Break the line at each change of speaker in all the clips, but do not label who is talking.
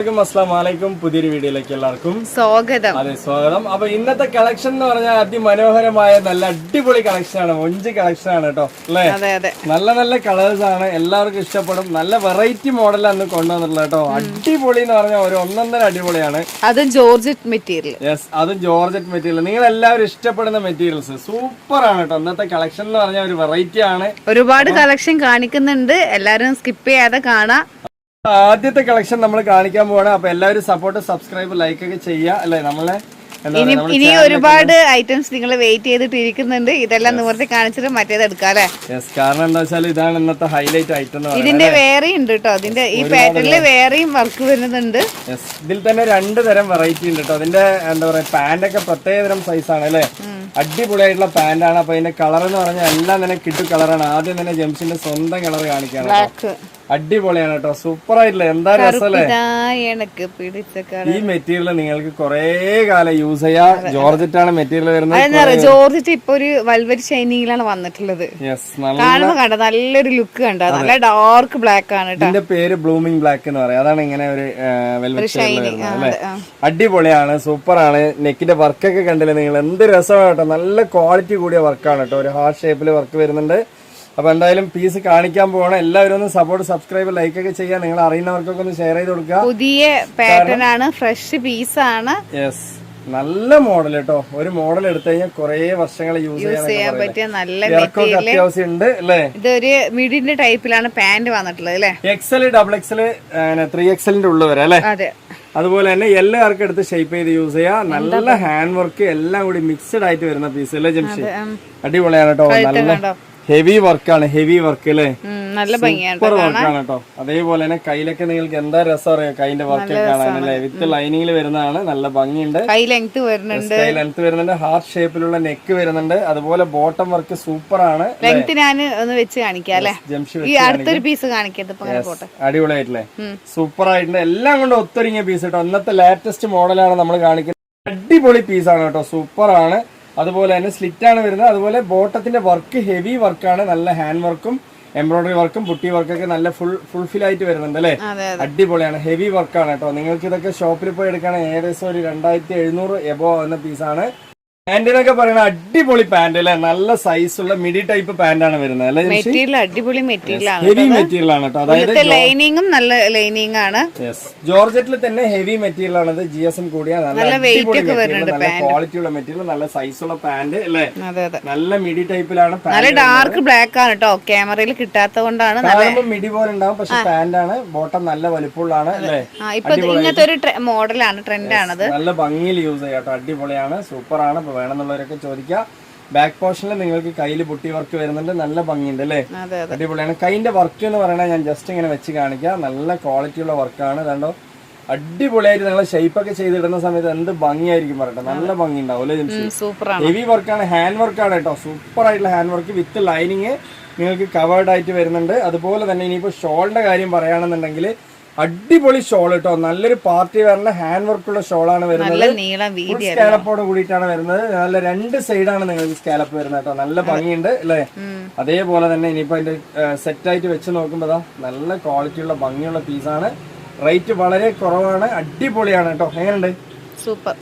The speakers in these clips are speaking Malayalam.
അസ്സലാമലൈക്കും പുതിയൊരു വീഡിയോയിലേക്ക് എല്ലാവർക്കും
സ്വാഗതം.
അതെ സ്വാഗതം. അപ്പൊ ഇന്നത്തെ കളക്ഷൻ എന്ന് പറഞ്ഞാൽ അതിമനോഹരമായ നല്ല അടിപൊളി കളക്ഷൻ ആണ്, മൊഞ്ച് കളക്ഷൻ ആണ് കേട്ടോ അല്ലേ. നല്ല നല്ല കളേഴ്സ് ആണ്, എല്ലാവർക്കും ഇഷ്ടപ്പെടും. നല്ല വെറൈറ്റി മോഡലാണ് കൊണ്ടുവന്നിട്ടുള്ളത് കേട്ടോ. അടിപൊളി എന്ന് പറഞ്ഞാൽ ഒരു ഒന്നൊന്നര അടിപൊളിയാണ്.
അതും ജോർജറ്റ് മെറ്റീരിയൽ.
യെസ്, അതും ജോർജറ്റ് മെറ്റീരിയൽ. നിങ്ങൾ എല്ലാവരും ഇഷ്ടപ്പെടുന്ന മെറ്റീരിയൽസ് സൂപ്പർ ആണ് കേട്ടോ. ഇന്നത്തെ കളക്ഷൻ എന്ന് പറഞ്ഞാൽ ഒരു വെറൈറ്റി ആണ്.
ഒരുപാട് കളക്ഷൻ കാണിക്കുന്നുണ്ട്, എല്ലാരും സ്കിപ്പ് ചെയ്യാതെ കാണാം.
ആദ്യത്തെ കളക്ഷൻ നമ്മൾ കാണിക്കാൻ പോവാണ്. അപ്പൊ എല്ലാവരും സപ്പോർട്ട്, സബ്സ്ക്രൈബ്, ലൈക്ക് ഒക്കെ ചെയ്യുക അല്ലെ. നമ്മളെ
ഇനി ഒരുപാട് ഐറ്റംസ് നിങ്ങൾ വെയിറ്റ് ചെയ്തിട്ട് ഇരിക്കുന്നുണ്ട്. ഇതെല്ലാം നിവർത്തി കാണിച്ചിട്ട് മറ്റേത് എടുക്കാം അല്ലെ.
കാരണം എന്താ വെച്ചാൽ ഇതാണ് ഇന്നത്തെ ഹൈലൈറ്റ് ഐറ്റം.
ഇതിന്റെ വേറെയും ഉണ്ട് കേട്ടോ. അതിന്റെ ഈ പാറ്റേണില് വേറെയും വർക്ക് വരുന്നുണ്ട്.
ഇതിൽ തന്നെ 2 തരം വെറൈറ്റി ഉണ്ട് കേട്ടോ. അതിന്റെ എന്താ പറയാ പാന്റ് ഒക്കെ പ്രത്യേക തരം സൈസ് ആണ് അല്ലെ. അടിപൊളിയായിട്ടുള്ള പാന്റ് ആണ്. അപ്പൊ അതിന്റെ കളർ എന്ന് പറഞ്ഞാൽ എല്ലാം തന്നെ കിട്ടു കളറാണ്. ആദ്യം തന്നെ ജംസിന്റെ സ്വന്തം കളർ കാണിക്കാണ്. അടിപൊളിയാണ് കേട്ടോ, സൂപ്പർ ആയിട്ടില്ല. എന്താ രസമല്ലേ. ഈ മെറ്റീരിയൽ നിങ്ങൾക്ക് കുറെ കാലം യൂസ് ചെയ്യാം. ജോർജറ്റ് ആണ് മെറ്റീരിയൽ വരുന്നത്.
ജോർജറ്റ് ഇപ്പൊ ഒരു വെൽവെറ്റ് ഷൈനിങ്ങിലാണ് വന്നിട്ടുള്ളത്. കാണുമ്പോ കണ്ട നല്ലൊരു ലുക്ക് കണ്ട, നല്ല ഡാർക്ക് ബ്ലാക്ക് ആണ്.
ഇതിന്റെ പേര് ബ്ലൂമിംഗ് ബ്ലാക്ക് എന്ന് പറയാം. അതാണ് ഇങ്ങനെ ഒരു വെൽവെറ്റ് ഷൈനിങ് വരുന്നത് അല്ലെ. അടിപൊളിയാണ്, സൂപ്പർ ആണ്. നെക്കിന്റെ വർക്കൊക്കെ കണ്ടില്ലേ നിങ്ങൾ, എന്ത് രസമാണ് കേട്ടോ. നല്ല ക്വാളിറ്റി കൂടിയ വർക്കാണ് കേട്ടോ. ഒരു ഹാർട്ട് ഷേപ്പിൽ വർക്ക് വരുന്നുണ്ട്. അപ്പൊ എന്തായാലും പീസ് കാണിക്കാൻ പോകണം. എല്ലാവരും ഒന്ന് സപ്പോർട്ട്, സബ്സ്ക്രൈബ്, ലൈക്ക് ഒക്കെ ചെയ്യാൻ. നിങ്ങൾ അറിയുന്നവർക്കൊക്കെ ഒന്ന് ഷെയർ ചെയ്ത് കൊടുക്കുക.
പുതിയ പാറ്റേൺ ആണ്, ഫ്രഷ് പീസ് ആണ്.
യെസ്, നല്ല മോഡൽ കേട്ടോ. ഒരു മോഡൽ എടുത്തു കഴിഞ്ഞാൽ കുറെ വർഷങ്ങൾ യൂസ് ചെയ്യാൻ പറ്റിയ നല്ല അത്യാവശ്യം ഉണ്ട് അല്ലേ.
ഇതൊരു മിഡിന്റെ ടൈപ്പിലാണ് പാന്റ് വന്നിട്ടുള്ളത് അല്ലെ.
XL, XXL, 3XLന്റെ ഉള്ളിൽ വരെ അല്ലെ. അതുപോലെ തന്നെ എല്ലാവർക്കും എടുത്ത് ഷേപ്പ് ചെയ്ത് യൂസ് ചെയ്യാം. നല്ല ഹാൻഡ് വർക്ക് എല്ലാം കൂടി മിക്സഡ് ആയിട്ട് വരുന്ന പീസ് അല്ലേ ജംഷി. അടിപൊളിയാണ് കേട്ടോ. നല്ല ഹെവി വർക്കാണ്, ഹെവി വർക്ക് അല്ലേ. സൂപ്പർ വർക്കാണ് കേട്ടോ. അതേപോലെ തന്നെ കയ്യിലൊക്കെ നിങ്ങൾക്ക് എന്താ രസം അറിയാം. കൈന്റെ വർക്ക് കാണാനല്ലേ. വിത്ത് ലൈനിങ്ങിൽ വരുന്നതാണ്, നല്ല ഭംഗിയുണ്ട്.
കൈ ലെങ്ത് വരുന്നുണ്ട്,
ഹാർട്ട് ഷേപ്പിലുള്ള നെക്ക് വരുന്നുണ്ട്. അതുപോലെ ബോട്ടം വർക്ക് സൂപ്പർ ആണ്.
ലെങ്ത് ഞാൻ ഒന്ന് വെച്ച് കാണിക്കാം. അടുത്തൊരു പീസ് കാണിക്കട്ടെ.
അടിപൊളിയായിട്ടില്ലേ, സൂപ്പർ ആയിട്ടുണ്ട്. എല്ലാം കൊണ്ട് ഒത്തൊരുങ്ങിയ പീസ് കേട്ടോ. ഇന്നത്തെ ലേറ്റസ്റ്റ് മോഡലാണ് നമ്മൾ കാണിക്കുന്നത്. അടിപൊളി പീസാണ് കേട്ടോ, സൂപ്പർ ആണ്. അതുപോലെ തന്നെ സ്ലിറ്റ് ആണ് വരുന്നത്. അതുപോലെ ബോട്ടത്തിന്റെ വർക്ക് ഹെവി വർക്കാണ്. നല്ല ഹാൻഡ് വർക്കും എംബ്രോയിഡറി വർക്കും പുട്ടി വർക്കൊക്കെ നല്ല ഫുൾഫിൽ ആയിട്ട് വരുന്നുണ്ട് അല്ലെ. അടിപൊളിയാണ്, ഹെവി വർക്കാണ് കേട്ടോ. നിങ്ങൾക്ക് ഇതൊക്കെ ഷോപ്പിൽ പോയി എടുക്കുകയാണെങ്കിൽ ഏകദേശം ഒരു 2700 എബോ എന്ന പീസാണ്. പാന്റിനൊക്കെ പറയുന്ന അടിപൊളി പാന്റ് അല്ലെ. നല്ല സൈസുള്ള മിഡി ടൈപ്പ് പാന്റ് ആണ് വരുന്നത് അല്ലെ.
അടിപൊളി മെറ്റീരിയൽ ആണ്,
ഹെവി മെറ്റീരിയൽ ആണ് കേട്ടോ. അതായത്
ലൈനിങ്ങും നല്ല ലൈനിങ് ആണ്.
ജോർജറ്റിൽ തന്നെ ഹെവി മെറ്റീരിയൽ ആണ്. GSM കൂടിയ നല്ല ക്വാളിറ്റിയുള്ള മെറ്റീരിയൽ, നല്ല സൈസുള്ള പാന്റ് അല്ലെ. നല്ല മിഡി ടൈപ്പിലാണ്.
നല്ല ഡാർക്ക് ബ്ലാക്ക് ആണ് കേട്ടോ. ക്യാമറയിൽ കിട്ടാത്തത് കൊണ്ടാണ്.
മിഡി പോലെ ഉണ്ടാവും, പക്ഷെ പാന്റ് ആണ്. ബോട്ടം നല്ല വലിപ്പമുള്ളതാണ് അല്ലെ.
ഇപ്പൊ ഇങ്ങനത്തെ ഒരു മോഡലാണ്, ട്രെൻഡ് ആണത്.
നല്ല ഭംഗിയിൽ യൂസ് ചെയ്യാം കേട്ടോ. അടിപൊളിയാണ്, സൂപ്പർ ആണ്. വേണമെന്നുള്ളവരൊക്കെ ചോദിക്കാം. ബാക്ക് പോർഷനിൽ നിങ്ങൾക്ക് കയ്യിൽ പുട്ടി വർക്ക് വരുന്നുണ്ട്, നല്ല ഭംഗിയുണ്ട് അല്ലേ. അടിപൊളിയാണ്. കൈന്റെ വർക്ക് എന്ന് പറയുന്നത് ഞാൻ ജസ്റ്റ് ഇങ്ങനെ വെച്ച് കാണിക്കാം. നല്ല ക്വാളിറ്റിയുള്ള വർക്കാണ്. കണ്ടോ, അടിപൊളിയായിട്ട് നിങ്ങൾ ഷേപ്പൊക്കെ ചെയ്തിടുന്ന സമയത്ത് എന്ത് ഭംഗിയായിരിക്കും പറയട്ടെ. നല്ല ഭംഗി ഉണ്ടാവും അല്ലേ. ഹെവി വർക്കാണ്, ഹാൻഡ് വർക്കാണ് കേട്ടോ. സൂപ്പർ ആയിട്ടുള്ള ഹാൻഡ് വർക്ക് വിത്ത് ലൈനിങ് നിങ്ങൾക്ക് കവേർഡ് ആയിട്ട് വരുന്നുണ്ട്. അതുപോലെ തന്നെ ഇനിയിപ്പോ ഷോളിന്റെ കാര്യം പറയുകയാണെന്നുണ്ടെങ്കിൽ അടിപൊളി ഷോൾ കേട്ടോ. നല്ലൊരു പാർട്ടി വെയറിന്റെ ഹാൻഡ് വർക്കുള്ള ഷോളാണ് വരുന്നത്. സ്കാലപ്പോട് കൂടിയിട്ടാണ് വരുന്നത്. നല്ല 2 സൈഡാണ് നിങ്ങൾക്ക് സ്കാലപ്പ് വരുന്നത് കേട്ടോ. നല്ല ഭംഗിയുണ്ട് അല്ലേ. അതേപോലെ തന്നെ ഇനിയിപ്പോ അതിന്റെ സെറ്റായിട്ട് വെച്ച് നോക്കുമ്പോ നല്ല ക്വാളിറ്റിയുള്ള ഭംഗിയുള്ള പീസാണ്. റേറ്റ് വളരെ കുറവാണ്, അടിപൊളിയാണ് കേട്ടോ. എങ്ങനെയുണ്ട്? സൂപ്പർ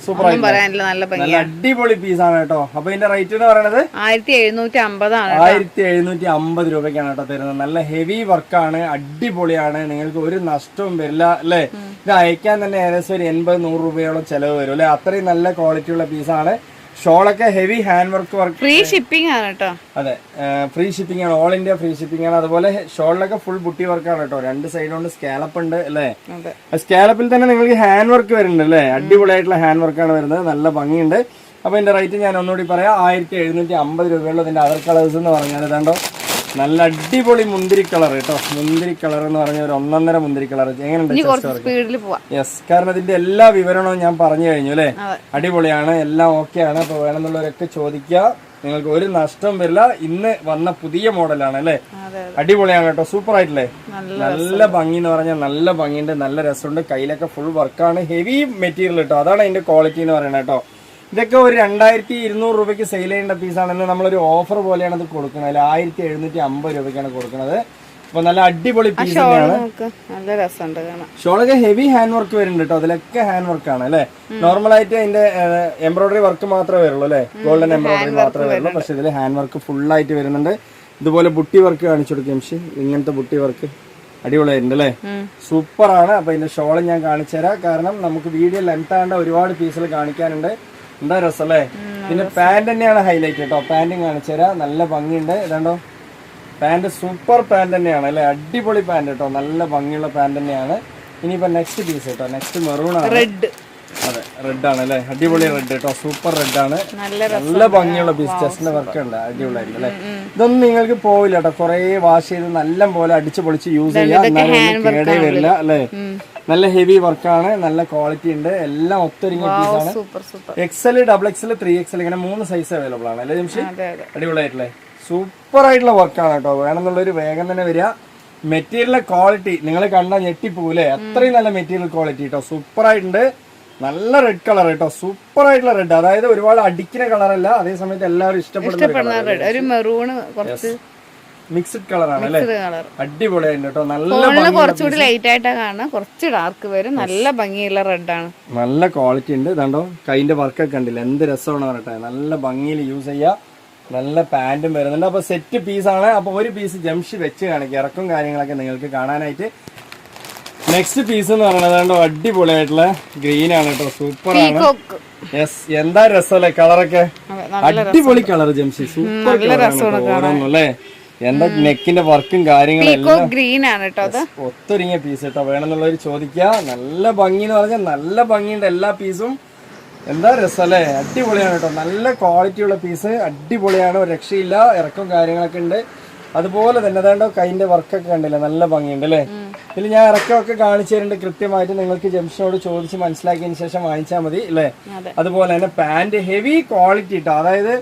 നല്ല അടിപൊളി പീസാണ് കേട്ടോ. അപ്പൊ ഇതിന്റെ റേറ്റ് എന്ന് പറയുന്നത് 1750 രൂപയ്ക്കാണ് കേട്ടോ തരുന്നത്. നല്ല ഹെവി വർക്കാണ്, അടിപൊളിയാണ്. നിങ്ങൾക്ക് ഒരു നഷ്ടവും വരില്ല അല്ലെ. ഇത് അയക്കാൻ തന്നെ ഏകദേശം ഒരു 80-100 രൂപയോളം ചെലവ് വരും അല്ലെ. അത്രയും നല്ല ക്വാളിറ്റിയുള്ള പീസാണ്. ഷോളൊക്കെ heavy hand work
free shipping ആണ് കേട്ടോ.
അതെ, ഫ്രീ ഷിപ്പിംഗ് ആണ്, ഓൾ ഇന്ത്യ ഫ്രീ ഷിപ്പിംഗ് ആണ്. അതുപോലെ ഷോളിലൊക്കെ ഫുൾ ബുട്ടി വർക്കാണ് കേട്ടോ. 2 സൈഡ് കൊണ്ട് സ്കാലപ്പ് ഉണ്ട് അല്ലെ. സ്കാലപ്പിൽ തന്നെ നിങ്ങൾക്ക് ഹാൻഡ് വർക്ക് വരുന്നുണ്ട് അല്ലെ. അടിപൊളിയായിട്ടുള്ള ഹാൻഡ് വർക്കാണ് വരുന്നത്, നല്ല ഭംഗിയുണ്ട്. അപ്പൊ ഇതിന്റെ റേറ്റ് ഞാൻ ഒന്നുകൂടി പറയാം. 1750 രൂപയുള്ള ഇതിന്റെ അതർ കളേഴ്സ് എന്ന് പറഞ്ഞാൽ ഇതാണ്ടോ, നല്ല അടിപൊളി മുന്തിരി കളർ കേട്ടോ. മുന്തിരി കളർ എന്ന് പറഞ്ഞ ഒരു ഒന്നൊന്നര മുന്തിരി കളർ. എങ്ങനെയുണ്ട്? യെസ്, കാരണം ഇതിന്റെ എല്ലാ വിവരണവും ഞാൻ പറഞ്ഞു കഴിഞ്ഞു അല്ലെ. അടിപൊളിയാണ്, എല്ലാം ഓക്കെ ആണ്. അപ്പൊ വേണമെന്നുള്ളവരൊക്കെ ചോദിക്കുക, നിങ്ങൾക്ക് ഒരു നഷ്ടം വരില്ല. ഇന്ന് വന്ന പുതിയ മോഡലാണ് അല്ലെ. അടിപൊളിയാണ് കേട്ടോ, സൂപ്പർ ആയിട്ടില്ലേ. നല്ല ഭംഗി എന്ന് പറഞ്ഞാൽ നല്ല ഭംഗിയുണ്ട്, നല്ല രസമുണ്ട്. കയ്യിലൊക്കെ ഫുൾ വർക്കാണ്, ഹെവി മെറ്റീരിയൽ കേട്ടോ. അതാണ് അതിന്റെ ക്വാളിറ്റി എന്ന് പറയുന്നത് കേട്ടോ. ഇതൊക്കെ ഒരു 2200 രൂപയ്ക്ക് സെയിൽ ചെയ്യേണ്ട പീസാണെന്ന് നമ്മളൊരു ഓഫർ പോലെയാണ് ഇത് കൊടുക്കുന്നത്. 1750 രൂപയ്ക്കാണ് കൊടുക്കുന്നത്. അപ്പൊ നല്ല അടിപൊളി പീസ് തന്നെയാണ്.
നല്ല രസമുണ്ട് കാണാൻ.
ഷോളൊക്കെ ഹെവി ഹാൻഡ് വർക്ക് വരുന്നുണ്ട് കേട്ടോ. അതിലൊക്കെ ഹാൻഡ് വർക്ക് ആണ് അല്ലെ. നോർമൽ ആയിട്ട് അതിന്റെ എംബ്രോയിഡറി വർക്ക് മാത്രമേ വരുള്ളൂ അല്ലെ, ഗോൾഡൻ എംബ്രോയിഡറി മാത്രമേ വരുള്ളൂ. പക്ഷെ ഇതിൽ ഹാൻഡ് വർക്ക് ഫുൾ ആയിട്ട് വരുന്നുണ്ട്. ഇതുപോലെ ബുട്ടി വർക്ക് കാണിച്ചു കൊടുക്കും. ഇങ്ങനത്തെ ബുട്ടി വർക്ക് അടിപൊളിയായിട്ടുണ്ട് അല്ലെ, സൂപ്പർ ആണ്. അപ്പൊ ഇതിന്റെ ഷോള് ഞാൻ കാണിച്ചു തരാം, കാരണം നമുക്ക് വീഡിയോ ലെങ്ത് ആണ്ട് ഒരുപാട് പീസുകൾ കാണിക്കാനുണ്ട്. എന്താ രസം അല്ലേ. പിന്നെ പാന്റ് തന്നെയാണ് ഹൈലൈറ്റ് കേട്ടോ. പാന്റും കാണിച്ചു തരാം, നല്ല ഭംഗിയുണ്ട്. ഇതാണ്ടോ പാന്റ്, സൂപ്പർ പാന്റ് തന്നെയാണ് അല്ലെ, അടിപൊളി പാന്റ് കേട്ടോ, നല്ല ഭംഗിയുള്ള പാന്റ് തന്നെയാണ്. ഇനിയിപ്പോ നെക്സ്റ്റ് പീസ് കേട്ടോ, നെക്സ്റ്റ് മെറൂൺ ആണ്.
റെഡ്,
അതെ റെഡ് ആണ് അല്ലെ, അടിപൊളി റെഡ് കേട്ടോ, സൂപ്പർ റെഡ് ആണ്. നല്ല ഭംഗിയുള്ള പീസ്, ചെസ്റ്റിന്റെ വർക്ക് ഉണ്ട്, അടിപൊളിയായിരിക്കും അല്ലെ. ഇതൊന്നും നിങ്ങൾക്ക് പോവില്ല കേട്ടോ, കുറെ വാഷ് ചെയ്ത് നല്ല പോലെ അടിച്ചു പൊളിച്ച് യൂസ് ചെയ്യാം, എന്നാലും കേടേ വരില്ല അല്ലെ. നല്ല ഹെവി വർക്കാണ്, നല്ല ക്വാളിറ്റി ഉണ്ട്, എല്ലാം ഒത്തൊരുങ്ങിയ പീസാണ്. XL, XXL, 3XL ഇങ്ങനെ 3 സൈസ് അവൈലബിൾ ആണ് അല്ലെ ജംഷി. അടിപൊളിയായിട്ടില്ലേ, സൂപ്പർ ആയിട്ടുള്ള വർക്കാണ് കേട്ടോ. വേണമെന്നുള്ളൊരു വേഗം തന്നെ വരിക. മെറ്റീരിയലിന്റെ ക്വാളിറ്റി നിങ്ങൾ കണ്ടാൽ ഞെട്ടിപ്പോകൂലേ, അത്രയും നല്ല മെറ്റീരിയൽ ക്വാളിറ്റി കേട്ടോ, സൂപ്പർ ആയിട്ടുണ്ട്. നല്ല റെഡ് കളർ കേട്ടോ, സൂപ്പർ ആയിട്ടുള്ള റെഡ്, അതായത് ഒരുപാട് അടിക്കുന്ന കളറല്ല, അതേ സമയത്ത് എല്ലാവരും ഇഷ്ടപ്പെടുന്ന
ഒരു മെറൂൺ കുറച്ച്
മിക്സ്ഡ് കളറാണ് അല്ലെ, അടിപൊളിയായിട്ട് കേട്ടോ. നല്ല
കുറച്ചുകൂടി ലൈറ്റ് ആയിട്ടാ കാണാൻ, കുറച്ച് ഡാർക്ക് വരും, നല്ല ഭംഗിയുള്ള റെഡ് ആണ്,
നല്ല ക്വാളിറ്റി ഉണ്ട്. ഇതാണ്ടോ കൈന്റെ വർക്കൊക്കെ കണ്ടില്ല, എന്ത് രസമാണ് പറയട്ടെ, നല്ല ഭംഗിയിൽ യൂസ് ചെയ്യാ. നല്ല പാന്റും വരുന്നുണ്ട്. അപ്പൊ സെറ്റ് പീസാണ്. അപ്പൊ ഒരു പീസ് ജംഷി വെച്ച് കാണിക്കുക, ഇറക്കും കാര്യങ്ങളൊക്കെ നിങ്ങൾക്ക് കാണാനായിട്ട്. നെക്സ്റ്റ് പീസ് എന്ന് പറയുന്നത് അടിപൊളിയായിട്ടുള്ള ഗ്രീൻ ആണ് കേട്ടോ, സൂപ്പർ ആണ്. യെസ്, എന്താ രസമല്ലേ കളറൊക്കെ, അടിപൊളി കളർ ജംഷി, സൂപ്പർ കളറാണ് അല്ലേ. എന്താ നെക്കിന്റെ വർക്കും കാര്യങ്ങളും
ഗ്രീൻ ആണ് കേട്ടോ,
ഒത്തൊരുങ്ങിയ പീസ് കേട്ടോ. വേണമെന്നുള്ളവർ ചോദിക്കുക. നല്ല ഭംഗി എന്ന് പറഞ്ഞാൽ നല്ല ഭംഗിയുണ്ട് എല്ലാ പീസും, എന്താ രസമല്ലേ, അടിപൊളിയാണ് കേട്ടോ. നല്ല ക്വാളിറ്റിയുള്ള പീസ്, അടിപൊളിയാണ്, ഒരു രക്ഷയില്ല, ഇറക്കും കാര്യങ്ങളൊക്കെ ഉണ്ട്. അതുപോലെ തന്നെ അതാണ്ടോ കൈന്റെ വർക്കൊക്കെ കണ്ടില്ല, നല്ല ഭംഗിയുണ്ട് അല്ലേ. ഇതിൽ ഞാൻ ഇറക്കമൊക്കെ കാണിച്ചു തരുന്നുണ്ട് കൃത്യമായിട്ട്, നിങ്ങൾക്ക് ജംഷനോട് ചോദിച്ച് മനസ്സിലാക്കിയതിന് ശേഷം വാങ്ങിച്ചാൽ മതി അല്ലേ. അതുപോലെ തന്നെ പാന്റ് ഹെവി ക്വാളിറ്റി കേട്ടോ, അതായത്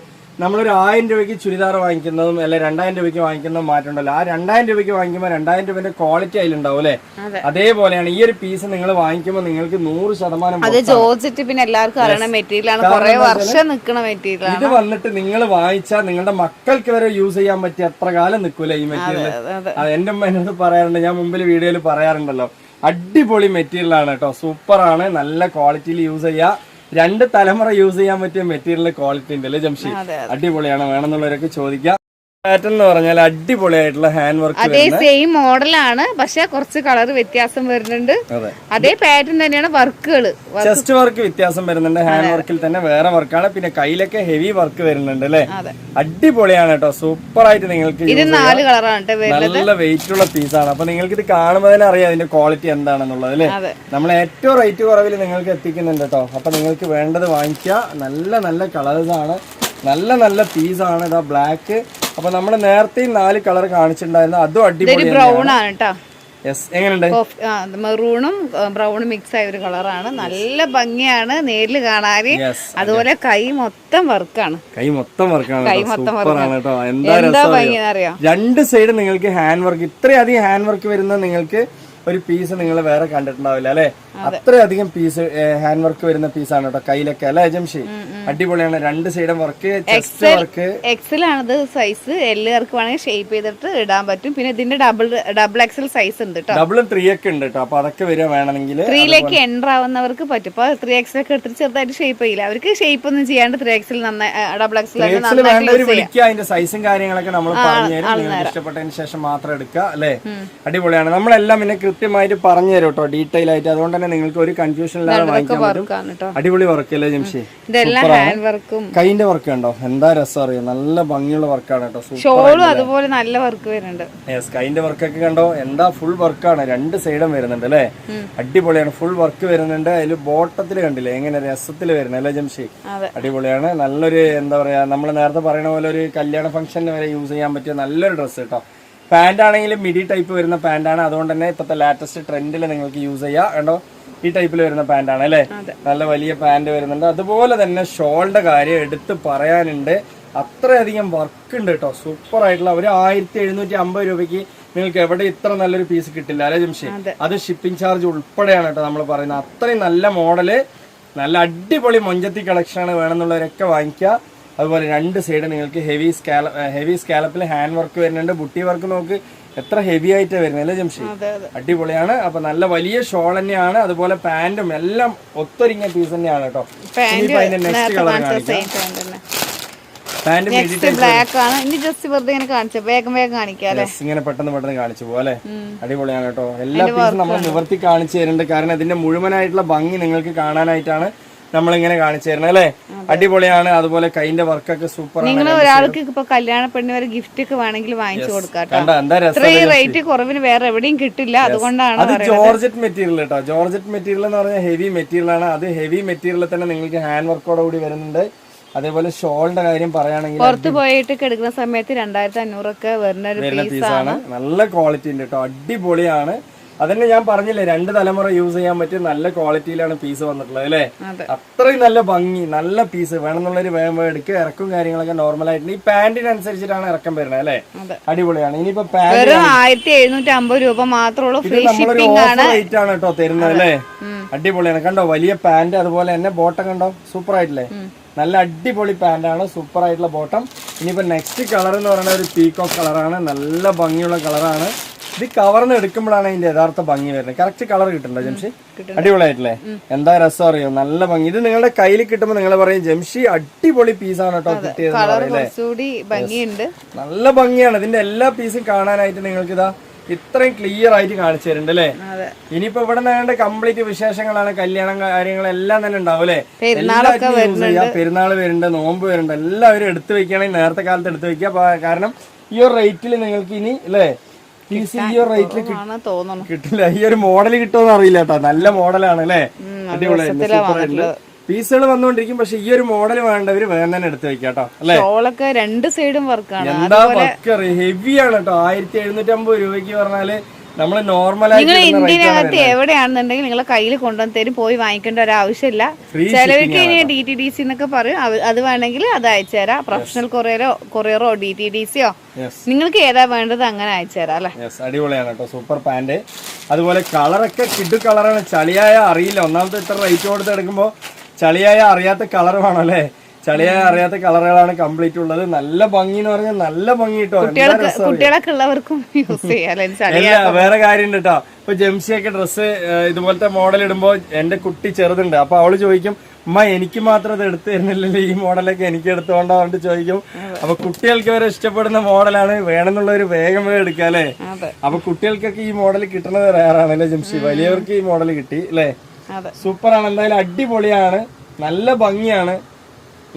നമ്മളൊരു 1000 രൂപയ്ക്ക് ചുരിദാർ വാങ്ങിക്കുന്നതും അല്ലെ 2000 രൂപയ്ക്ക് വാങ്ങിക്കുന്നതും മാറ്റമുണ്ടല്ലോ. ആ 2000 രൂപയ്ക്ക് വാങ്ങിക്കുമ്പോൾ 2000 രൂപന്റെ ക്വാളിറ്റി അതിലുണ്ടാവും അല്ലേ. അതേപോലെയാണ് ഈ ഒരു പീസ് നിങ്ങൾ വാങ്ങിക്കുമ്പോൾ നിങ്ങൾക്ക് 100%
പിന്നെ എല്ലാവർക്കും അറിയണ മെറ്റീരിയൽ ആണ്, കുറെ വർഷം നിൽക്കുന്ന മെറ്റീരിയൽ.
ഇത് വന്നിട്ട് നിങ്ങൾ വാങ്ങിച്ചാൽ നിങ്ങളുടെ മക്കൾക്ക് വരെ യൂസ് ചെയ്യാൻ പറ്റിയ അത്ര കാലം നിൽക്കൂല ഈ മെറ്റീരിയൽ. എന്റെ അമ്മ എന്നോട് പറയാറുണ്ട്, ഞാൻ മുമ്പിൽ വീഡിയോയിൽ പറയാറുണ്ടല്ലോ, അടിപൊളി മെറ്റീരിയൽ ആണ് കേട്ടോ, സൂപ്പർ ആണ്, നല്ല ക്വാളിറ്റിയിൽ യൂസ് ചെയ്യാ. 2 തലമുറ യൂസ് ചെയ്യാൻ പറ്റിയ മെറ്റീരിയൽ ക്വാളിറ്റി ഉണ്ട് അല്ലേ ജംഷി, അടിപൊളിയാണ്. വേണമെന്നുള്ളവരൊക്കെ ചോദിക്കാം. പാറ്റേൺ എന്ന് പറഞ്ഞാൽ അടിപൊളിയായിട്ടുള്ള ഹാൻഡ് വർക്ക്,
അതേ സെയിം മോഡലാണ്, പക്ഷെ കുറച്ച് കളർ വ്യത്യാസം വരുന്നുണ്ട്. അതേ പാറ്റേൺ തന്നെയാണ് വർക്കുകൾ,
ചെസ്റ്റ് വർക്ക് വ്യത്യാസം വരുന്നുണ്ട്, ഹാൻഡ് വർക്കിൽ തന്നെ വേറെ വർക്കാണ്. പിന്നെ കയ്യിലൊക്കെ ഹെവി വർക്ക് വരുന്നുണ്ട് അല്ലെ, അടിപൊളിയാണ് കേട്ടോ, സൂപ്പർ ആയിട്ട് നിങ്ങൾക്ക്.
ഇത് 4 കളറാണ്,
നല്ല വെയിറ്റ് ഉള്ള പീസാണ്. അപ്പൊ നിങ്ങൾക്ക് ഇത് കാണുമ്പോൾ തന്നെ അറിയാം ഇതിന്റെ ക്വാളിറ്റി എന്താണെന്നുള്ളത് അല്ലെ. നമ്മൾ ഏറ്റവും റേറ്റ് കുറവിൽ നിങ്ങൾക്ക് എത്തിക്കുന്നുണ്ട് കേട്ടോ. അപ്പൊ നിങ്ങൾക്ക് വേണ്ടത് വാങ്ങിക്കുക. നല്ല നല്ല കളേഴ്സ് ആണ്, നല്ല നല്ല പീസാണ്. ഇതാ ബ്ലാക്ക്. അപ്പൊ നമ്മള് നേരത്തെ 4 കളർ കാണിച്ചിട്ടുണ്ടായിരുന്നു, അതും അടിപൊളി
ബ്രൗൺ ആണ് കേട്ടോ.
എങ്ങനെയുണ്ട്,
മെറൂണും ബ്രൗണും മിക്സ് ആയ ഒരു കളറാണ്, നല്ല ഭംഗിയാണ് നേരിൽ കാണാൻ. അതുപോലെ കൈ മൊത്തം വർക്കാണ്,
കൈ മൊത്തം വർക്കാണ്, കേട്ടോ.
എന്താ ഭംഗി അറിയാം.
2 സൈഡ് നിങ്ങൾക്ക് ഹാൻഡ് വർക്ക്, ഇത്രയധികം ഹാൻഡ് വർക്ക് വരുന്ന നിങ്ങൾക്ക് ഒരു പീസ് നിങ്ങൾ വേറെ കണ്ടിട്ടുണ്ടാവില്ല അല്ലെ. അത്രയധികം പീസ് ഹാൻഡ് വർക്ക് വരുന്ന പീസാണ് കേട്ടോ കയ്യിലൊക്കെ അല്ലെ ജംഷി. അടിപൊളിയാണ്, 2 സൈഡും വർക്ക്, ചെസ്റ്റ് വർക്ക്.
XL ആണത് സൈസ്, എല്ലാവർക്കും വേണമെങ്കിൽ ഷേപ്പ് ചെയ്തിട്ട് ഇടാൻ പറ്റും. പിന്നെ ഇതിന്റെ ഡബിൾ XL സൈസ് ഉണ്ട് കേട്ടോ,
ഡബിളും 3 ഒക്കെ ഉണ്ട് കേട്ടോ. അപ്പൊ അതൊക്കെ വരിക വേണമെങ്കിൽ
3ലേക്ക് എൻ്റർ ആവുന്നവർക്ക് പറ്റും. ഇപ്പൊ 3XL ഒക്കെ എടുത്തിട്ട് ചെറുതായിട്ട് ഷേപ്പ് ചെയ്യില്ല, അവർക്ക് ഷേപ്പ് ഒന്നും ചെയ്യാണ്ട് 3XL ഡബിൾ XL
വിളിക്കുക. അതിന്റെ സൈസും കാര്യങ്ങളൊക്കെ നമ്മൾ പറഞ്ഞുതരും, നിങ്ങൾക്ക് ഇഷ്ടപ്പെട്ടതിന് ശേഷം മാത്രം എടുക്കുക അല്ലെ. അടിപൊളിയാണ്, നമ്മളെല്ലാം പിന്നെ കൃത്യമായിട്ട് പറഞ്ഞു തരും കേട്ടോ, ഡീറ്റെയിൽ ആയിട്ട്. അതുകൊണ്ട് തന്നെ നിങ്ങൾക്ക് ഒരു കൺഫ്യൂഷൻ ഇല്ലാതെ വാങ്ങിക്കാൻ പറ്റും. അടിപൊളി വർക്ക് അല്ലേ ജംഷി, കൈന്റെ വർക്ക് ഉണ്ടോ, എന്താ രസം അറിയാം, നല്ല ഭംഗിയുള്ള വർക്കാണ് കേട്ടോ.
ഷോളും അതുപോലെ നല്ല വർക്ക് വരുന്നുണ്ട്.
യെസ്, കൈന്റെ വർക്കൊക്കെ കണ്ടോ, എന്താ ഫുൾ വർക്കാണ്, 2 സൈഡും വരുന്നുണ്ട് അല്ലെ. അടിപൊളിയാണ്, ഫുൾ വർക്ക് വരുന്നുണ്ട്. അതിൽ ബോട്ടത്തിൽ കണ്ടില്ലേ എങ്ങനെ രസത്തിൽ വരുന്നത് അല്ലെ ജംഷി, അടിപൊളിയാണ്. നല്ലൊരു എന്താ പറയാ, നമ്മൾ നേരത്തെ പറയുന്ന പോലെ ഒരു കല്യാണ ഫംഗ്ഷന് വരെ യൂസ് ചെയ്യാൻ പറ്റിയ നല്ലൊരു ഡ്രസ്സ് കേട്ടോ. പാന്റ് ആണെങ്കിലും മിഡി ടൈപ്പ് വരുന്ന പാന്റാണ്, അതുകൊണ്ട് തന്നെ ഇപ്പോഴത്തെ ലാറ്റസ്റ്റ് ട്രെൻഡിൽ നിങ്ങൾക്ക് യൂസ് ചെയ്യാം. കണ്ടോ, ഈ ടൈപ്പിൽ വരുന്ന പാന്റാണ് അല്ലെ, നല്ല വലിയ പാന്റ് വരുന്നുണ്ട്. അതുപോലെ തന്നെ ഷോളിന്റെ കാര്യം എടുത്ത് പറയാനുണ്ട്, അത്രയധികം വർക്ക് ഉണ്ട് കേട്ടോ, സൂപ്പർ ആയിട്ടുള്ള. ഒരു 1750 രൂപയ്ക്ക് നിങ്ങൾക്ക് എവിടെ ഇത്ര നല്ലൊരു പീസ് കിട്ടില്ല അല്ലെ ജംഷി. അത് ഷിപ്പിംഗ് ചാർജ് ഉൾപ്പെടെയാണ് കേട്ടോ നമ്മൾ പറയുന്നത്. അത്രയും നല്ല മോഡല്, നല്ല അടിപൊളി മൊഞ്ചത്തി കളക്ഷനാണ്, വേണമെന്നുള്ളവരൊക്കെ വാങ്ങിക്കുക. അതുപോലെ 2 സൈഡ് നിങ്ങൾക്ക് ഹെവി സ്കാലപ്പിൽ ഹാൻഡ് വർക്ക് വരുന്നുണ്ട്. ബുട്ടി വർക്ക് നോക്ക്, എത്ര ഹെവി ആയിട്ടാണ് വരുന്നത് അല്ലേ ജംഷി? അടിപൊളിയാണ്. അപ്പൊ നല്ല വലിയ ഷോൾ തന്നെയാണ്, അതുപോലെ പാന്റും എല്ലാം ഒത്തൊരുങ്ങിയ പീസ് തന്നെയാണ് കേട്ടോ. നെക്സ്റ്റ് കളർ കാണിക്കാം. പാന്റ്
ബ്ലാക്ക് ആണ്. ഇനി ജസ്റ്റ് വെറുതെ ഇങ്ങനെ കാണിച്ചു, വേഗം കാണിക്കാം.
ഇങ്ങനെ പെട്ടെന്ന് കാണിച്ചു പോലെ അടിപൊളിയാണ് കേട്ടോ. എല്ലാ പീസും നമ്മൾ നിവർത്തി കാണിച്ചു തരുന്നുണ്ട്, കാരണം ഇതിന്റെ മുഴുവനായിട്ടുള്ള ഭംഗി നിങ്ങൾക്ക് കാണാനായിട്ടാണ് നമ്മളിങ്ങനെ കാണിച്ചു തരുന്നത് അല്ലേ. അടിപൊളിയാണ്. അതുപോലെ കൈന്റെ വർക്കൊക്കെ സൂപ്പർ ആണ്.
നിങ്ങൾ ഒരാൾക്ക് ഇപ്പൊ കല്യാണ പെണ്ണ് വരെ ഗിഫ്റ്റ് ഒക്കെ വേണമെങ്കിൽ വാങ്ങിച്ചു കൊടുക്കാം. ഇത്രയും റേറ്റ് കുറവിന് വേറെ എവിടെയും കിട്ടില്ല, അതുകൊണ്ടാണ്.
അത് ജോർജറ്റ് മെറ്റീരിയൽ കേട്ടോ. ജോർജറ്റ് മെറ്റീരിയൽ എന്ന് പറഞ്ഞാൽ ഹെവി മെറ്റീരിയൽ ആണ്. അത് ഹെവി മെറ്റീരിയൽ തന്നെ നിങ്ങൾക്ക് ഹാൻഡ് വർക്കോടെ കൂടി വരുന്നുണ്ട്. അതേപോലെ ഷോളിന്റെ കാര്യം പറയുകയാണെങ്കിൽ
പുറത്ത് പോയിട്ട് എടുക്കുന്ന സമയത്ത് 2500 ഒക്കെ വരുന്ന
പീസാണ്. നല്ല ക്വാളിറ്റി ഉണ്ട് കേട്ടോ, അടിപൊളിയാണ്. അതന്നെ ഞാൻ പറഞ്ഞില്ലേ, 2 തലമുറ യൂസ് ചെയ്യാൻ പറ്റിയ നല്ല ക്വാളിറ്റിയിലാണ് പീസ് വന്നിട്ടുള്ളത് അല്ലേ. അത്രയും നല്ല ഭംഗി, നല്ല പീസ് വേണമെന്നുള്ളൊരു വേഗം എടുക്കുക. ഇറക്കും കാര്യങ്ങളൊക്കെ നോർമൽ ആയിട്ട് ഈ പാന്റിനനുസരിച്ചിട്ടാണ് ഇറക്കം വരുന്നത് അല്ലേ. അടിപൊളിയാണ്. ഇനിയിപ്പോ പാന്റ്
1750 രൂപ മാത്രമുള്ളൂ.
നമ്മളൊരു ഓഫർ റേറ്റ് ആണ് കേട്ടോ തരുന്നത് അല്ലേ. അടിപൊളിയാണ്. കണ്ടോ വലിയ പാന്റ്, അതുപോലെ തന്നെ ബോട്ടം കണ്ടോ സൂപ്പർ ആയിട്ടില്ലേ. നല്ല അടിപൊളി പാന്റാണ്, സൂപ്പർ ആയിട്ടുള്ള ബോട്ടം. ഇനിയിപ്പോ നെക്സ്റ്റ് കളർ എന്ന് പറയുന്നത് ഒരു പീകോക്ക് കളറാണ്. നല്ല ഭംഗിയുള്ള കളറാണ്. ഇത് കവർന്ന് എടുക്കുമ്പോഴാണ് അതിന്റെ യഥാർത്ഥ ഭംഗി വരുന്നത്. കറക്റ്റ് കളർ കിട്ടുന്നുണ്ടോ ജംഷി? അടിപൊളിയായിട്ടില്ലേ, എന്താ രസം അറിയോ, നല്ല ഭംഗി. ഇത് നിങ്ങളുടെ കയ്യിൽ കിട്ടുമ്പോൾ നിങ്ങൾ പറയും ജംഷി അടിപൊളി പീസാണ് കേട്ടോ കിട്ടിയത്. നല്ല ഭംഗിയാണ്. ഇതിന്റെ എല്ലാ പീസും കാണാനായിട്ട് നിങ്ങൾക്ക് ഇതാ ഇത്രയും ക്ലിയർ ആയിട്ട് കാണിച്ചു തരുന്നുണ്ട് അല്ലേ. ഇനിയിപ്പോ ഇവിടെ നിങ്ങളുടെ കംപ്ലീറ്റ് വിശേഷങ്ങളാണ്, കല്യാണം കാര്യങ്ങളെല്ലാം തന്നെ ഉണ്ടാവും അല്ലേ. എല്ലാവർക്കും യൂസ് ചെയ്യാം. പെരുന്നാൾ വരുന്നുണ്ട്, നോമ്പ് വരുന്നുണ്ട്, എല്ലാവരും എടുത്തു വെക്കുകയാണെങ്കിൽ നേരത്തെ കാലത്ത് എടുത്തു വെക്കുക. കാരണം ഈ ഒരു റേറ്റിൽ നിങ്ങൾക്ക് ഇനി അല്ലേ പീസ് ഈ ഒരു റേറ്റിൽ കിട്ടില്ല. ഈ ഒരു മോഡൽ കിട്ടുമെന്ന് അറിയില്ല കേട്ടോ. നല്ല മോഡലാണ് അല്ലേ, അടിപൊളിയായിരുന്നു. പീസുകൾ വന്നുകൊണ്ടിരിക്കും, പക്ഷെ ഈ ഒരു മോഡൽ വേണ്ടവര് വേഗം തന്നെ എടുത്തു വെക്കാം കേട്ടോ അല്ലെ.
രണ്ട് സൈഡും വർക്കാണ്.
എന്താ വർക്ക് ഹെവിയാണ് കേട്ടോ. 1750 രൂപയ്ക്ക് പറഞ്ഞാല് നമ്മള് നോർമലായിട്ട്
ഇന്ത്യനകത്ത് എവിടെയാണെന്നുണ്ടെങ്കിൽ നിങ്ങളെ കയ്യിൽ കൊണ്ടുവന്ന് തരും, പോയി വാങ്ങിക്കേണ്ട ഒരു ആവശ്യമില്ല. ചിലവർക്ക് ഇനി DTDC എന്നൊക്കെ പറയും, അത് വേണമെങ്കിൽ അത് അയച്ചു തരാം. പ്രൊഫഷണൽ കൊറിയറോ DTDCയോ നിങ്ങൾക്ക് ഏതാ വേണ്ടത് അങ്ങനെ അയച്ചു തരാം അല്ലെ.
അടിപൊളിയാണ് കേട്ടോ, സൂപ്പർ പാന്റ്. അതുപോലെ കളറൊക്കെ കിഡു കളറാണ്. ചളിയായ അറിയില്ല, ഒന്നാമത്തെ ഇത്ര റേറ്റ് കൊടുത്ത് എടുക്കുമ്പോ ചളിയായ അറിയാത്ത കളർ വേണം അല്ലേ. ചളിയായ അറിയാത്ത കളറുകളാണ് കംപ്ലീറ്റ് ഉള്ളത്. നല്ല ഭംഗി എന്ന് പറഞ്ഞാൽ നല്ല ഭംഗി കേട്ടോ.
കുട്ടികളൊക്കെ ഉള്ളവർക്കും യൂസ് ചെയ്യാം.
വേറെ കാര്യം ഉണ്ട് കേട്ടോ. ഇപ്പൊ ജംസിയൊക്കെ ഡ്രസ്സ് ഇതുപോലത്തെ മോഡൽ ഇടുമ്പോ എന്റെ കുട്ടി ചെറുതുണ്ട്, അപ്പൊ അവള് ചോദിക്കും അമ്മ എനിക്ക് മാത്രം അത് എടുത്തു തരുന്നില്ലല്ലോ, ഈ മോഡലൊക്കെ എനിക്ക് എടുത്തോണ്ടോ പറഞ്ഞിട്ട് ചോദിക്കും. അപ്പൊ കുട്ടികൾക്ക് വരെ ഇഷ്ടപ്പെടുന്ന മോഡലാണ്, വേണമെന്നുള്ളവര് വേഗം എടുക്കാം അല്ലേ. അപ്പൊ കുട്ടികൾക്കൊക്കെ ഈ മോഡൽ കിട്ടുന്നത് റയറാണല്ലേ ജംഷി. വലിയവർക്ക് ഈ മോഡൽ കിട്ടി അല്ലേ. സൂപ്പറാണ്. എന്തായാലും അടിപൊളിയാണ്, നല്ല ഭംഗിയാണ്,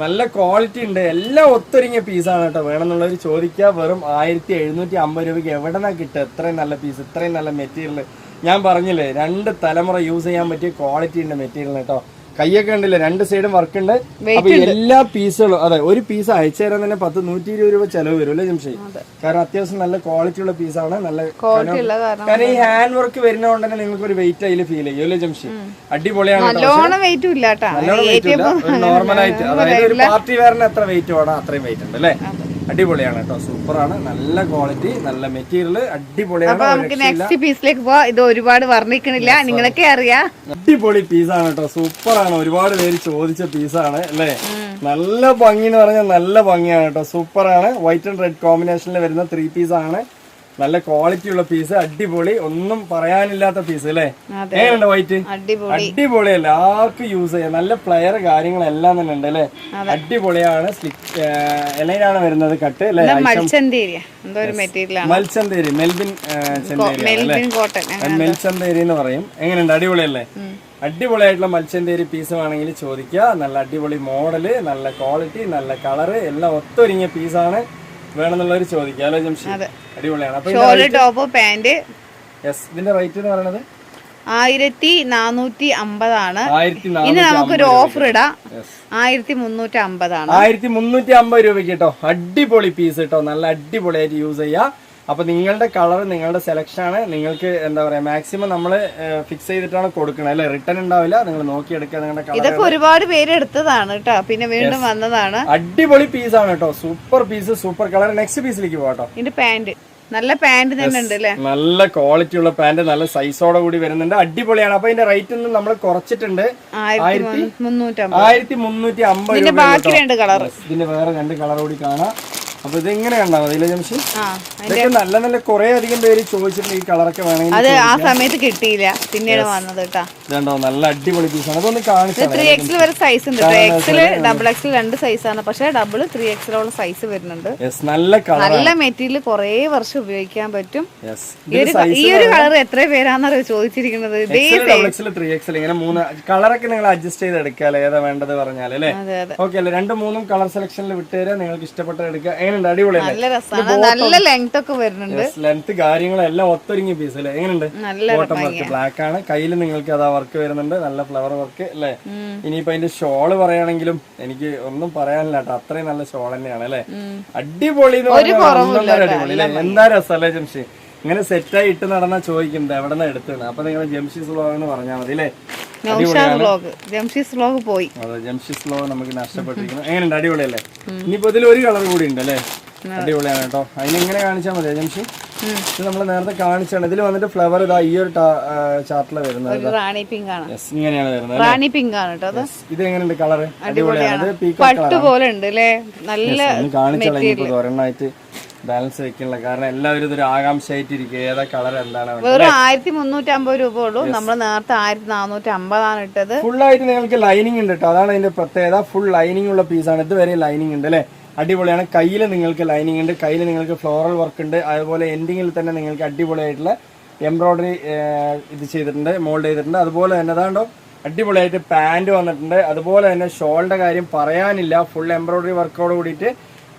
നല്ല ക്വാളിറ്റി ഉണ്ട്. എല്ലാം ഒത്തൊരുങ്ങിയ പീസാണ് കേട്ടോ. വേണമെന്നുള്ളവർ ചോദിക്കുക. വെറും 1750 രൂപയ്ക്ക് എവിടെന്നാ കിട്ടുക ഇത്രയും നല്ല പീസ്, ഇത്രയും നല്ല മെറ്റീരിയൽ. ഞാൻ പറഞ്ഞില്ലേ 2 തലമുറ യൂസ് ചെയ്യാൻ പറ്റിയ ക്വാളിറ്റി ഉണ്ട് മെറ്റീരിയൽ കേട്ടോ. കൈയൊക്കെ ഉണ്ടല്ലേ, 2 സൈഡും വർക്ക് ഉണ്ട്. അപ്പൊ എല്ലാ പീസുകളും അതെ ഒരു പീസ് അയച്ചു തരാൻ തന്നെ 120 രൂപ ചെലവ് വരും അല്ലേ ജംഷി. കാരണം അത്യാവശ്യം നല്ല ക്വാളിറ്റി ഉള്ള പീസാണ്. നല്ല കാരണം ഈ ഹാൻഡ് വർക്ക് വരുന്നതുകൊണ്ട് തന്നെ നിങ്ങൾക്ക് ഒരു വെയിറ്റ് അതിൽ ഫീൽ ചെയ്യും അല്ലേ ജംഷി. അടിപൊളിയാണ്. നല്ലോണം വെയിറ്റ് ഇല്ല, നോർമലായിട്ട്. അതായത് ഒരു പാർട്ടി വെയറിന് എത്ര വെയിറ്റ് വേണം അത്രയും വെയിറ്റ് ഉണ്ട് അല്ലേ. അടിപൊളിയാണ് കേട്ടോ, സൂപ്പറാണ്. നല്ല ക്വാളിറ്റി, നല്ല മെറ്റീരിയൽ, അടിപൊളിയാണ്.
നമുക്ക് നെക്സ്റ്റ് പീസിലേക്ക് പോവാം. ഇത് ഒരുപാട് വർണ്ണിക്കണില്ല, നിങ്ങളൊക്കെ അറിയാം.
അടിപൊളി പീസാണ് കേട്ടോ, സൂപ്പറാണ്. ഒരുപാട് പേര് ചോദിച്ച പീസാണ് അല്ലേ. നല്ല ഭംഗി എന്ന് പറഞ്ഞാൽ നല്ല ഭംഗിയാണ് കേട്ടോ, സൂപ്പറാണ്. വൈറ്റ് ആൻഡ് റെഡ് കോമ്പിനേഷനിൽ വരുന്ന 3 പീസാണ്. നല്ല ക്വാളിറ്റി ഉള്ള പീസ്, അടിപൊളി, ഒന്നും പറയാനില്ലാത്ത പീസ് അല്ലേ. എങ്ങനെയുണ്ട് വൈറ്റ്? അടിപൊളിയല്ലേ, ആർക്കും യൂസ് ചെയ്യാം. നല്ല പ്ലെയർ കാര്യങ്ങളെല്ലാം തന്നെ ഉണ്ട് അല്ലേ. അടിപൊളിയാണ്. എലയിലാണ് വരുന്നത് കട്ട് അല്ലേ. മൽച്ചന്തേരി, മെൽബിൻ മെൽച്ചന്തേരി എന്ന് പറയും. എങ്ങനെയുണ്ട്? അടിപൊളിയല്ലേ. അടിപൊളിയായിട്ടുള്ള മൽച്ചന്തേരി പീസ് വേണമെങ്കിൽ ചോദിക്കുക. നല്ല അടിപൊളി മോഡല്, നല്ല ക്വാളിറ്റി, നല്ല കളറ്, എല്ലാം ഒത്തൊരുങ്ങിയ പീസാണ്. വേണമെന്നുള്ളവർ ചോദിക്കുക അല്ലേ ജംഷി. അടിപൊളിയാണ്.
ടോപ്പ് പാന്റ്
ഇതിന്റെ റേറ്റ് എന്ന് പറയുന്നത്
1450 ആണ്. ഇനി നമുക്കൊരു ഓഫർ ഇടാം, 1350 ആണ്.
1350 രൂപയ്ക്ക് കേട്ടോ. അടിപൊളി പീസ് കേട്ടോ, നല്ല അടിപൊളിയായിട്ട് യൂസ് ചെയ്യാം. അപ്പൊ നിങ്ങളുടെ കളർ നിങ്ങളുടെ സെലക്ഷൻ ആണ്. നിങ്ങൾക്ക് എന്താ പറയാ മാക്സിമം നമ്മൾ ഫിക്സ് ചെയ്തിട്ടാണ് കൊടുക്കുന്നത് അല്ലെ. റിട്ടേൺ ഉണ്ടാവില്ല, നിങ്ങൾ നോക്കിയെടുക്കുക നിങ്ങളുടെ കളർ.
ഇതൊക്കെ ഒരുപാട് പേര് എടുത്തതാണ് കേട്ടോ, പിന്നെ വീണ്ടും വന്നതാണ്.
അടിപൊളി പീസാണ് കേട്ടോ, super piece, super colour. Next പീസിലേക്ക് പോകാട്ടോ.
ഇതിന്റെ പാന്റ് നല്ല പാന്റ് തന്നെ ഉണ്ട് അല്ലേ. നല്ല
ക്വാളിറ്റി ഉള്ള പാന്റ്, നല്ല സൈസോടെ കൂടി വരുന്നുണ്ട്. അടിപൊളിയാണ്. അപ്പൊ ഇതിന്റെ റേറ്റ് ഒന്നും നമ്മൾ കുറച്ചിട്ടുണ്ട്. 1350
ബാക്കി 2 കളർ.
ഇതിന്റെ വേറെ 2 കളർ കൂടി കാണാം. അപ്പൊ ഇത് ഇങ്ങനെ കണ്ടാ മതി ജംഷി.
ആ
ഇതൊക്കെ നല്ല നല്ല കുറെ അധികം പേര് ചോദിച്ചിട്ടുണ്ട് ഈ കളറൊക്കെ വേണമെങ്കിൽ.
അത് ആ സമയത്ത് കിട്ടിയില്ല, പിന്നീട് വന്നത് കേട്ടാ.
ഇതുണ്ടോ നല്ല അടിപൊളി പീസാണ്. അതൊന്ന് കാണിച്ചു
3XL വരെ സൈസ് ഉണ്ട്. XL XXL 2 സൈസാണ്, പക്ഷെ ഡബിൾ 3XL ഉള്ള സൈസ് വരുന്നുണ്ട്.
നല്ല കളർ,
നല്ല മെറ്റീരിയൽ, കുറെ വർഷം ഉപയോഗിക്കാൻ പറ്റും. ഈ ഒരു കളർ എത്ര പേരാണെന്നറിയോ ചോദിച്ചിരിക്കുന്നത്. ഇതേ
ഇങ്ങനെ 3 കളറൊക്കെ നിങ്ങൾ അഡ്ജസ്റ്റ് ചെയ്ത് എടുക്കാല്ലേ, ഏതാ വേണ്ടത് പറഞ്ഞാൽ അല്ലേ. ഓക്കെ അല്ലേ, 2-3 കളർ സെലക്ഷനിൽ വിട്ടുതരാം, നിങ്ങൾക്ക് ഇഷ്ടപ്പെട്ട എടുക്കുക. എങ്ങനെയുണ്ട്? അടിപൊളിയല്ലേ?
നല്ല രസമാണ്, നല്ല ലെങ്ത് ഒക്കെ വരുന്നുണ്ട്.
ലെങ്ത് കാര്യങ്ങളെല്ലാം ഒത്തൊരുങ്ങിയ പീസ് അല്ലേ. എങ്ങനെയുണ്ട്? ബോട്ടം വർക്ക് ബ്ലാക്ക് ആണ്, കയ്യിൽ നിങ്ങൾക്ക് അതാ വർക്ക് വരുന്നുണ്ട്, നല്ല ഫ്ലവർ വർക്ക് അല്ലേ. ഇനിയിപ്പോ അതിന്റെ ഷോള് പറയുകയാണെങ്കിലും എനിക്ക് ഒന്നും പറയാനില്ല കേട്ടോ, അത്രയും നല്ല ഷോൾ തന്നെയാണ് അല്ലെ. അടിപൊളി എന്ന് പറഞ്ഞാൽ അടിപൊളി അല്ലേ. എന്താ രസമല്ലേ ജംഷി? ഇങ്ങനെ സെറ്റായി ഇട്ട് നടന്നാ ചോദിക്കുന്നത് എവിടെ നിന്ന് എടുത്താണ്. അപ്പൊ നിങ്ങൾ ജംഷീസ് വ്ലോഗ് എന്ന് പറഞ്ഞാൽ മതി അല്ലേ.
ജംഷീസ് വ്ലോഗ് പോയി,
അതെ ജംഷീസ് വ്ലോഗ് നമുക്ക് നഷ്ടപ്പെട്ടിരിക്കുന്നു. എങ്ങനെയുണ്ട്? അടിപൊളിയല്ലേ. ഇനിയിപ്പോ ഇതിൽ ഒരു കളർ കൂടി ഉണ്ട് അല്ലേ, അടിപൊളിയാണ് കേട്ടോ. അതിനെങ്ങനെ കാണിച്ചാൽ മതി ജംഷി? ഇത് നമ്മൾ നേരത്തെ കാണിച്ചാണ്. ഇതിൽ വന്നിട്ട് ഫ്ലവർ ഇതാ ഈ ഒരു ചാർട്ടിലാണ് വരുന്നത്,
റാണി പിങ്ക് ആണ്.
ഇങ്ങനെയാണ് വരുന്നത്,
റാണി പിങ്ക് ആണ് കേട്ടോ.
ഇത് എങ്ങനെയുണ്ട്? കളർ അടിപൊളിയാണ്,
പട്ട് പോലെ ഉണ്ട് അല്ലേ. നല്ല
കാണിച്ചാൽ ഒരെണ്ണമായിട്ട് ബാലൻസ് വെക്കാനുള്ള, കാരണം എല്ലാവരും ഇതൊരു ആകാംക്ഷയായിട്ടിരിക്കും ഏതാ കളർ എന്താണ്.
വെറും 1350 രൂപ ഉള്ളൂ. നമ്മൾ നേരത്തെ 1450 ഇട്ടത്.
ഫുൾ ആയിട്ട് നിങ്ങൾക്ക് ലൈനിങ് ഉണ്ട് കേട്ടോ, അതാണ് അതിന്റെ പ്രത്യേകത. ഫുൾ ലൈനിങ് ഉള്ള പീസാണ്. ഇതുവരെ ലൈനിങ് ഉണ്ട് അല്ലെ, അടിപൊളിയാണ്. കയ്യിൽ നിങ്ങൾക്ക് ലൈനിങ് ഉണ്ട്, കയ്യിൽ നിങ്ങൾക്ക് ഫ്ലോറൽ വർക്ക് ഉണ്ട്, അതുപോലെ എൻഡിങ്ങിൽ തന്നെ നിങ്ങൾക്ക് അടിപൊളിയായിട്ടുള്ള എംബ്രോയിഡറി ഇത് ചെയ്തിട്ടുണ്ട്, മോൾഡ് ചെയ്തിട്ടുണ്ട്. അതുപോലെ തന്നെ അതാണ്ടോ അടിപൊളിയായിട്ട് പാന്റ് വന്നിട്ടുണ്ട്. അതുപോലെ തന്നെ ഷോളിന്റെ കാര്യം പറയാനില്ല, ഫുൾ എംബ്രോയിഡറി വർക്കോട് കൂടിയിട്ട്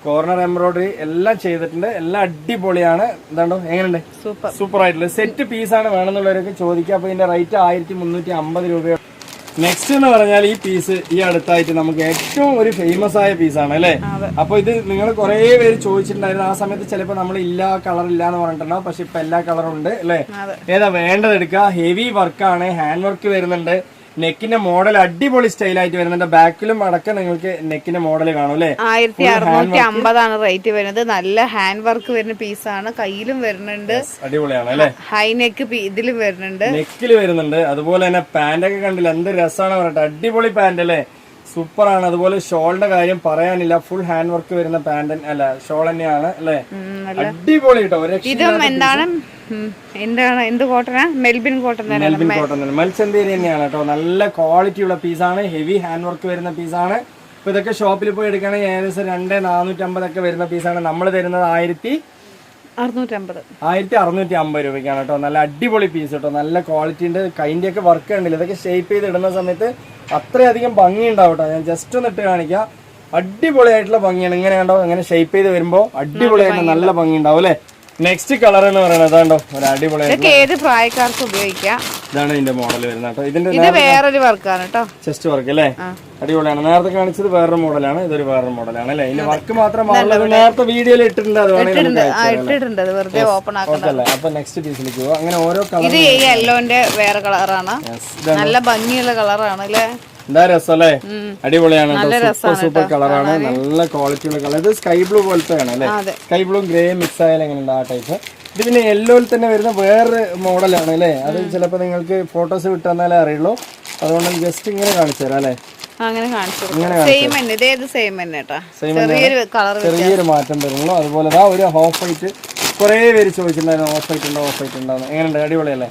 കോർണർ എംബ്രോയിഡറി എല്ലാം ചെയ്തിട്ടുണ്ട്, എല്ലാം അടിപൊളിയാണ്. എന്താണ്ടോ എങ്ങനെയുണ്ട്? സൂപ്പർ ആയിട്ടുള്ള സെറ്റ് പീസാണ് വേണമെന്നുള്ളവരൊക്കെ ചോദിക്കുക. അപ്പൊ ഇതിന്റെ റേറ്റ് 1350 രൂപ. നെക്സ്റ്റ് എന്ന് പറഞ്ഞാൽ ഈ പീസ് ഈ അടുത്തായിട്ട് നമുക്ക് ഏറ്റവും ഒരു ഫേമസ് ആയ പീസാണ് അല്ലെ. അപ്പൊ ഇത് നിങ്ങൾ കുറെ പേര് ചോദിച്ചിട്ടുണ്ടായിരുന്നു. ആ സമയത്ത് ചിലപ്പോൾ നമ്മൾ ഇല്ല കളർ ഇല്ല എന്ന് പറഞ്ഞിട്ടുണ്ടാവും, പക്ഷെ ഇപ്പൊ എല്ലാ കളറും ഉണ്ട് അല്ലെ. ഏതാ വേണ്ടത് എടുക്കുക. ഹെവി വർക്കാണ്, ഹാൻഡ് വർക്ക് വരുന്നുണ്ട്, നെക്കിന്റെ മോഡൽ അടിപൊളി സ്റ്റൈലായിട്ട് വരുന്നുണ്ട്. ബാക്കിലും അടക്കം നിങ്ങൾക്ക് നെക്കിന്റെ മോഡൽ കാണും അല്ലെ.
1650 റേറ്റ് വരുന്നത്. നല്ല ഹാൻഡ് വർക്ക് വരുന്ന പീസാണ്, കയ്യിലും വരുന്നുണ്ട്,
അടിപൊളിയാണ് അല്ലെ.
ഹൈ നെക്ക് ഇതിലും വരുന്നുണ്ട്,
നെക്കിൽ വരുന്നുണ്ട്. അതുപോലെ തന്നെ പാന്റ് ഒക്കെ കണ്ടില്ല, എന്ത് രസമാണ് പറഞ്ഞിട്ട്, അടിപൊളി പാന്റ് അല്ലേ, സൂപ്പറാണ്. അതുപോലെ ഷോളിന്റെ കാര്യം പറയാനില്ല, ഫുൾ ഹാൻഡ് വർക്ക് വരുന്ന പാന്റ് അല്ല ഷോൾ തന്നെയാണ് അല്ലെ, അടിപൊളി കേട്ടോ.
ഇതും എന്ത് കോട്ടനാ? മെൽബിൻ കോട്ടൺ,
മെൽബിൻ കോട്ടൺ മൽച്ചന്തേരി തന്നെയാണ് കേട്ടോ. നല്ല ക്വാളിറ്റി ഉള്ള പീസാണ്, ഹെവി ഹാൻഡ് വർക്ക് വരുന്ന പീസാണ്. ഇപ്പൊ ഇതൊക്കെ ഷോപ്പിൽ പോയി എടുക്കുകയാണെങ്കിൽ ഏകദേശം 2450 ഒക്കെ വരുന്ന പീസാണ്. നമ്മൾ തരുന്നത് 1650 രൂപയ്ക്കാണ് കേട്ടോ. നല്ല അടിപൊളി പീസ് കേട്ടോ, നല്ല ക്വാളിറ്റി ഉണ്ട്. കൈൻ്റെ ഒക്കെ വർക്ക് ഉണ്ടല്ലോ, ഇതൊക്കെ ഷേപ്പ് ചെയ്ത് ഇടുന്ന സമയത്ത് അത്രയധികം ഭംഗി ഉണ്ടാവും കേട്ടോ. ഞാൻ ജസ്റ്റ് ഒന്ന് ഇട്ട് കാണിക്കാം, അടിപൊളിയായിട്ടുള്ള ഭംഗിയാണ്. ഇങ്ങനെ കണ്ടോ, ഇങ്ങനെ ഷേപ്പ് ചെയ്ത് വരുമ്പോ അടിപൊളിയായിട്ട് നല്ല ഭംഗി ഉണ്ടാവും അല്ലെ. നെക്സ്റ്റ് കളർ എന്ന് പറയുന്നത് അതാണ്ടോ ഒരു അടിപൊളിയായിട്ട്
ഏത് പ്രായക്കാർക്ക് ഉപയോഗിക്കാം.
ഇതാണ് ഇതിന്റെ മോഡൽ വരുന്നത് കേട്ടോ. ഇതിന്റെ
വേറൊരു വർക്കാണ് കേട്ടോ,
ചെസ്റ്റ് വർക്ക് അല്ലേ, അടിപൊളിയാണ്. നേരത്തെ കാണിച്ചത് വേറൊരു മോഡലാണ്, ഇതൊരു വേറൊരു മോഡലാണ് അല്ലെ. ഇതിന്റെ വർക്ക് മാത്രം നേരത്തെ വീഡിയോയിൽ ഇട്ടിട്ടുണ്ട്, അത്
വെറുതെ ഓപ്പൺ ആക്കല്ലേ.
അപ്പൊ നെക്സ്റ്റ് പീസിലേക്ക് പോവാം. അങ്ങനെ ഓരോ കളർ.
ഇത് യെല്ലോന്റെ വേറെ കളറാണ്, നല്ല ഭംഗിയുള്ള കളറാണ് അല്ലെ.
എന്താ രസം അല്ലേ, അടിപൊളിയാണ്. സൂപ്പർ കളറാണ്, നല്ല ക്വാളിറ്റി ഉള്ള കളർ. ഇത് സ്കൈ ബ്ലൂ പോലത്തെ ആണ് അല്ലെ, സ്കൈ ബ്ലൂ ഗ്രേ മിക്സ് ആയാലും എങ്ങനെയുണ്ട് ആ ടൈപ്പ്. ഇത് പിന്നെ യെല്ലോയിൽ തന്നെ വരുന്ന വേറെ മോഡലാണ് അല്ലെ. അത് ചിലപ്പോ നിങ്ങൾക്ക് ഫോട്ടോസ് വിട്ട് തന്നാലേ അറിയുള്ളൂ, അതുകൊണ്ട് ജസ്റ്റ് ഇങ്ങനെ കാണിച്ചു തരാം അല്ലെ. ചെറിയൊരു മാറ്റം വരുന്നുള്ളൂ. അതുപോലെ ഒരു ഓഫ് വൈറ്റ് കുറെ പേര് ചോദിച്ചിട്ടുണ്ടായിരുന്നു, ഓഫ് വൈറ്റ് ഉണ്ടോ, ഓഫ് വൈറ്റ് ഉണ്ടോ. എങ്ങനെയുണ്ട്? അടിപൊളിയല്ലേ,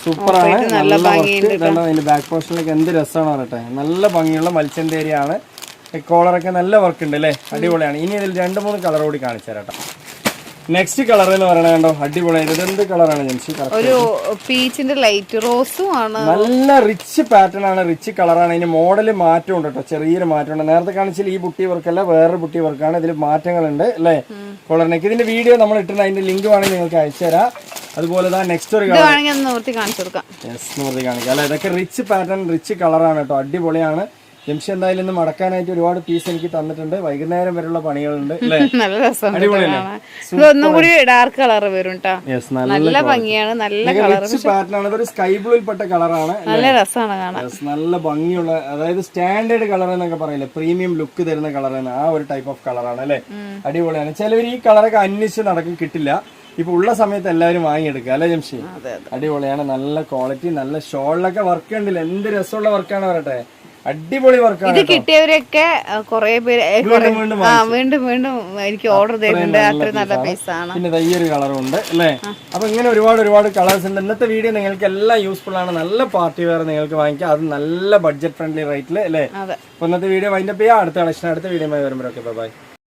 സൂപ്പറാണ്. നല്ല വർക്ക്. അതിന്റെ ബാക്ക് പോർഷനിലേക്ക് എന്ത് രസമാണ് പറയട്ടെ, നല്ല ഭംഗിയുള്ള മൽച്ചന്തേരിയാണ്. കോളറൊക്കെ നല്ല വർക്ക് ഉണ്ട് അല്ലേ, അടിപൊളിയാണ്. ഇനി ഇതിൽ 2-3 കളർ കൂടി കാണിച്ചു തരാം കേട്ടോ. നെക്സ്റ്റ് കളർ എന്ന് പറയണ കണ്ടോ, അടിപൊളിയായിട്ട്. ഇത് എന്ത് കളറാണ് ജംഷി?
ഒരു പീച്ചിന്റെ ലൈറ്റ് റോസും ആണ്.
നല്ല റിച്ച് പാറ്റേൺ ആണ്, റിച്ച് കളറാണ്. ഇതിന് മോഡൽ മാറ്റം ഉണ്ട് കേട്ടോ, ചെറിയൊരു മാറ്റം ഉണ്ട്. നേരത്തെ കാണിച്ചാൽ ഈ ബുട്ടി വർക്കല്ല, വേറൊരു ബുട്ടി വർക്കാണ്. ഇതിൽ മാറ്റങ്ങളുണ്ട് അല്ലേ. കോളറിനൊക്കെ ഇതിന്റെ വീഡിയോ നമ്മൾ ഇട്ടിട്ടുണ്ട്, അതിന്റെ ലിങ്ക് വേണമെങ്കിൽ നിങ്ങൾക്ക് അയച്ചു തരാം. അതുപോലെ നെക്സ്റ്റ് ഒരു കളർ കാണിക്കാം അല്ലെ. ഇതൊക്കെ റിച്ച് പാറ്റേൺ, റിച്ച് കളറാണ് കേട്ടോ, അടിപൊളിയാണ്. ജംഷി എന്തായാലും ഇന്ന് മടക്കാനായിട്ട് ഒരുപാട് പീസ് എനിക്ക് തന്നിട്ടുണ്ട്. വൈകുന്നേരം വരെയുള്ള പണികളുണ്ട് അല്ലേ,
ഒന്നുകൂടി ഡാർക്ക് കളർ വരും നല്ല ഭംഗിയാണ്, നല്ല
പാറ്റേൺ ആണ്. ഇതൊരു സ്കൈ ബ്ലൂയിൽ പെട്ട കളറാണ്,
നല്ല രസമാണ് കാണാൻ,
നല്ല ഭംഗിയുള്ള, അതായത് സ്റ്റാൻഡേർഡ് കളർ എന്നൊക്കെ പറയില്ലേ, പ്രീമിയം ലുക്ക് തരുന്ന കളറാണ്. ആ ഒരു ടൈപ്പ് ഓഫ് കളറാണ് അല്ലെ, അടിപൊളിയാണ്. ചിലവർ ഈ കളറൊക്കെ അന്വേഷിച്ച് നടക്കും, കിട്ടില്ല. ഇപ്പൊ ഉള്ള സമയത്ത് എല്ലാവരും വാങ്ങിയെടുക്കുക അല്ലെ ജംഷി, അടിപൊളിയാണ്. നല്ല ക്വാളിറ്റി, നല്ല ഷോളിലൊക്കെ വർക്ക് ഉണ്ടല്ലോ, എന്ത് രസമുള്ള വർക്കാണ് പറയട്ടെ, അടിപൊളി വർക്കാണ്.
ഇത് കിട്ടിയവരൊക്കെ കുറെ പേര് വീണ്ടും വീണ്ടും എനിക്ക് ഓർഡർ തരുന്നുണ്ട്. അത്ര നല്ല പീസാണ്.
പിന്നെ ഈ ഒരു കളറും ഉണ്ട് അല്ലേ. അപ്പൊ ഇങ്ങനെ ഒരുപാട് കളേഴ്സ് ഉണ്ട്. ഇന്നത്തെ വീഡിയോ നിങ്ങൾക്ക് എല്ലാം യൂസ്ഫുൾ ആണ്. നല്ല പാർട്ടി വെയർ നിങ്ങൾക്ക് വാങ്ങിക്കാം, അത് നല്ല ബഡ്ജറ്റ് ഫ്രണ്ട്ലി റേറ്റിൽ അല്ലേ. അപ്പൊ ഇന്നത്തെ വീഡിയോ വൈൻഡപ്പ് ചെയ്യാം. അടുത്ത കളക്ഷൻ അടുത്ത വീഡിയോ വരുമ്പോഴൊക്കെ ബൈ.